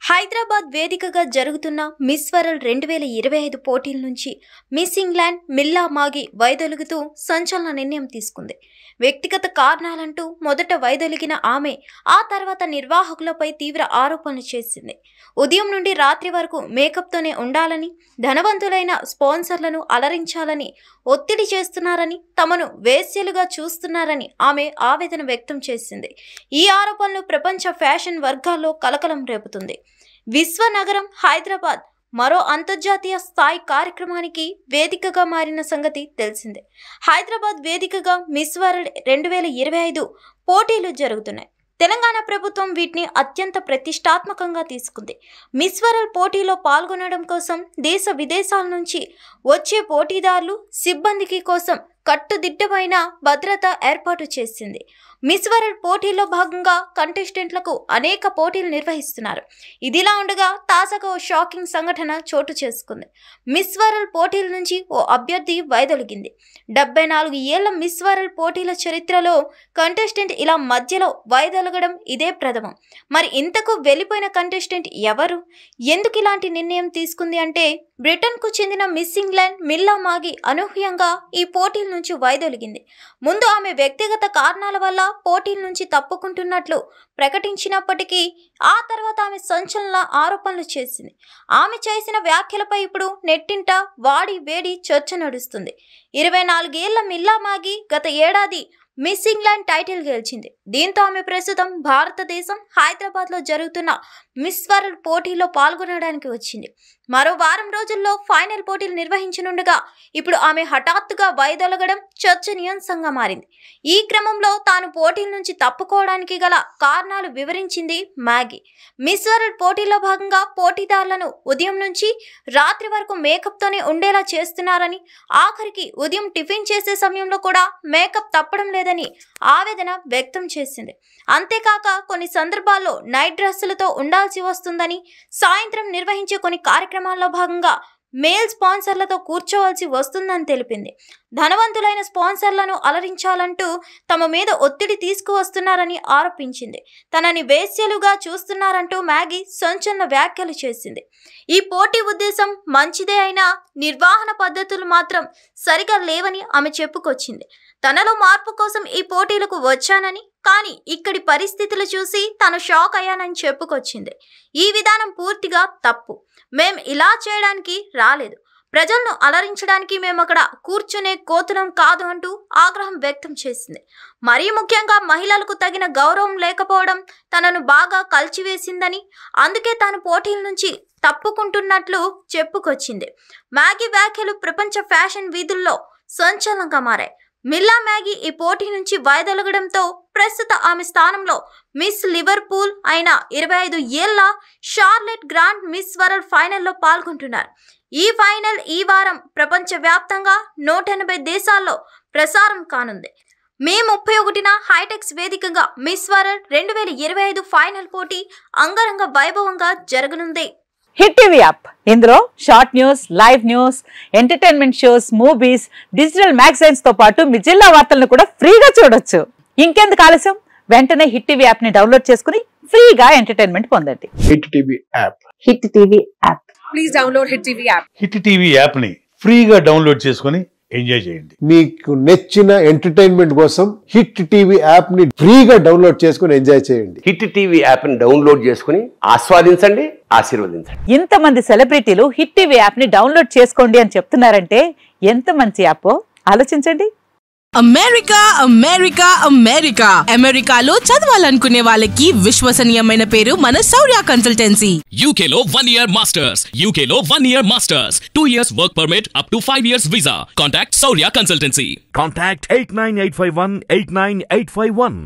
హైదరాబాద్ వేదికగా జరుగుతున్న miss world 2025 పోటీల నుంచి మిస్ ఇంగ్లాండ్ మిల్లా మాగి వైదొలుగుతూ సంచలన నిర్ణయం తీసుకుంది. వ్యక్తిగత కారణాలంటూ మొదట వైదొలిగిన ఆమె ఆ తర్వాత నిర్వాహకులపై తీవ్ర ఆరోపణలు చేసింది. ఉదయం నుండి రాత్రి వరకు మేకప్తోనే ఉండాలని, ధనవంతులైన స్పాన్సర్లను అలరించాలని ఒత్తిడి చేస్తున్నారని, తమను వేశ్యలుగా చూస్తున్నారని ఆమె ఆవేదన వ్యక్తం చేసింది. ఈ ఆరోపణలు ప్రపంచ ఫ్యాషన్ వర్గాల్లో కలకలం రేపుతుంది. విశ్వనగరం హైదరాబాద్ మరో అంతర్జాతీయ స్థాయి కార్యక్రమానికి వేదికగా మారిన సంగతి తెలిసిందే. హైదరాబాద్ వేదికగా మిస్ వరల్డ్ 2025 పోటీలు జరుగుతున్నాయి. తెలంగాణ ప్రభుత్వం వీటిని అత్యంత ప్రతిష్టాత్మకంగా తీసుకుంది. మిస్ వరల్డ్ పోటీలో పాల్గొనడం కోసం దేశ విదేశాల నుంచి వచ్చే పోటీదారులు, సిబ్బందికి కోసం కట్టుదిట్టమైన భద్రత ఏర్పాటు చేసింది. మిస్ వరల్డ్ పోటీల్లో భాగంగా కంటెస్టెంట్లకు అనేక పోటీలు నిర్వహిస్తున్నారు. ఇదిలా ఉండగా తాజాగా ఓ షాకింగ్ సంఘటన చోటు చేసుకుంది. మిస్ వరల్డ్ పోటీల నుంచి ఓ అభ్యర్థి వైదొలిగింది. 74 ఏళ్ల మిస్ వరల్డ్ పోటీల చరిత్రలో కంటెస్టెంట్ ఇలా మధ్యలో వైదొలగడం ఇదే ప్రథమం. మరి ఇంతకు వెళ్ళిపోయిన కంటెస్టెంట్ ఎవరు? ఎందుకు ఇలాంటి నిర్ణయం తీసుకుంది అంటే, బ్రిటన్కు చెందిన మిస్ ఇంగ్లాండ్ మిల్లా మాగి అనూహ్యంగా ఈ పోటీల నుంచి వైదొలిగింది. ముందు ఆమె వ్యక్తిగత కారణాల వల్ల పోటీల నుంచి తప్పుకుంటున్నట్లు ప్రకటించినప్పటికీ ఆ తర్వాత ఆమె సంచలన ఆరోపణలు చేసింది. ఆమె చేసిన వ్యాఖ్యలపై ఇప్పుడు నెట్టింట వాడి వేడి చర్చ నడుస్తుంది. 24 ఏళ్ల మిల్లా మాగి గత ఏడాది మిస్ ఇంగ్లాండ్ టైటిల్ గెలిచింది. దీంతో ఆమె ప్రస్తుతం భారతదేశం హైదరాబాద్లో జరుగుతున్న మిస్ వరల్డ్ పోటీలో పాల్గొనడానికి వచ్చింది. మరో వారం రోజుల్లో ఫైనల్ పోటీలు నిర్వహించనుండగా ఇప్పుడు ఆమె హఠాత్తుగా వైదొలగడం చర్చనీయాంశంగా మారింది. ఈ క్రమంలో తాను పోటీల నుంచి తప్పుకోవడానికి గల కారణాలు వివరించింది మ్యాగీ. మిస్ వరల్డ్ పోటీల్లో భాగంగా పోటీదారులను ఉదయం నుంచి రాత్రి వరకు మేకప్తోనే ఉండేలా చేస్తున్నారని, ఆఖరికి ఉదయం టిఫిన్ చేసే సమయంలో కూడా మేకప్ తప్పడం లేదని ఆవేదన వ్యక్తం చేసింది. అంతేకాక కొన్ని సందర్భాల్లో నైట్ డ్రెస్సులతో ఉండాల్సి వస్తుందని, సాయంత్రం నిర్వహించే కొన్ని కార్యక్రమాల్లో భాగంగా మేల్ స్పాన్సర్లతో కూర్చోవలసి వస్తుందని తెలిపింది. ధనవంతులైన స్పాన్సర్లను అలరించాలంటూ తమ మీద ఒత్తిడి తీసుకువస్తున్నారని ఆరోపించింది. తనని వేశ్యలుగా చూస్తున్నారంటూ మ్యాగీ సంచలన వ్యాఖ్యలు చేసింది. ఈ పోటీ ఉద్దేశం మంచిదే అయినా నిర్వహణ పద్ధతులు మాత్రం సరిగా లేవని ఆమె చెప్పుకొచ్చింది. తనలో మార్పు కోసం ఈ పోటీలకు వచ్చానని, కానీ ఇక్కడి పరిస్థితులు చూసి తను షాక్ అయ్యానని చెప్పుకొచ్చింది. ఈ విధానం పూర్తిగా తప్పు. మేం ఇలా చేయడానికి రాలేదు. ప్రజలను అలరించడానికి మేము అక్కడ కూర్చునే కోతులం కాదు అంటూ ఆగ్రహం వ్యక్తం చేసింది. మరీ ముఖ్యంగా మహిళలకు తగిన గౌరవం లేకపోవడం తనను బాగా కలిచివేసిందని, అందుకే తాను పోటీల నుంచి తప్పుకుంటున్నట్లు చెప్పుకొచ్చింది. మ్యాగీ వ్యాఖ్యలు ప్రపంచ ఫ్యాషన్ వీధుల్లో సంచలనంగా మారాయి. మిల్లా మ్యాగీ ఈ పోటీ నుంచి వైదొలగడంతో ప్రస్తుత ఆమె స్థానంలో మిస్ లివర్పూల్ అయిన 25 ఏళ్ల షార్లెట్ గ్రాంట్ మిస్ వరల్డ్ ఫైనల్లో పాల్గొంటున్నారు. ఈ ఫైనల్ ఈ వారం ప్రపంచవ్యాప్తంగా 180 దేశాల్లో ప్రసారం కానుంది. మే 31న హైటెక్స్ వేదికగా మిస్ వరల్డ్ 2025 ఫైనల్ పోటీ అంగరంగ వైభవంగా జరగనుంది. హిట్ టీవీ యాప్, ఇందులో short news, live news, entertainment shows, movies, digital magazines తో పాటు మీ జిల్లా వార్తలను కూడా ఫ్రీగా చూడొచ్చు. ఇంకెందుకు ఆలస్యం, వెంటనే హిట్ టీవీ యాప్ ని డౌన్లోడ్ చేసుకుని ఫ్రీగా ఎంటర్టైన్మెంట్ పొందండి. Hit TV app. Hit TV app. Please download hit TV app. Hit TV app ని ఫ్రీగా డౌన్లోడ్ చేసుకుని ఎంజాయ్ చేయండి. మీకు నచ్చిన ఎంటర్టైన్మెంట్ కోసం హిట్ టీవీ యాప్ ని ఫ్రీగా డౌన్లోడ్ చేసుకుని ఎంజాయ్ చేయండి. హిట్ టీవీ యాప్ ని డౌన్లోడ్ చేసుకుని ఆస్వాదించండి, ఆశీర్వదించండి. ఇంతమంది సెలబ్రిటీలు హిట్ టీవీ యాప్ ని డౌన్లోడ్ చేసుకోండి అని చెప్తున్నారంటే ఎంత మంచి యాప్ ఆలోచించండి. అమెరికా అమెరికా అమెరికా అమెరికాలో చదవాలనుకునే వాళ్ళకి విశ్వసనీయమైన పేరు మన శౌర్య కన్సల్టెన్సీ. UK లో 1 year masters, UK లో 1 year masters, 2 years work permit up to 5 years visa. Contact Saurya Consultancy. Contact 89851 89851.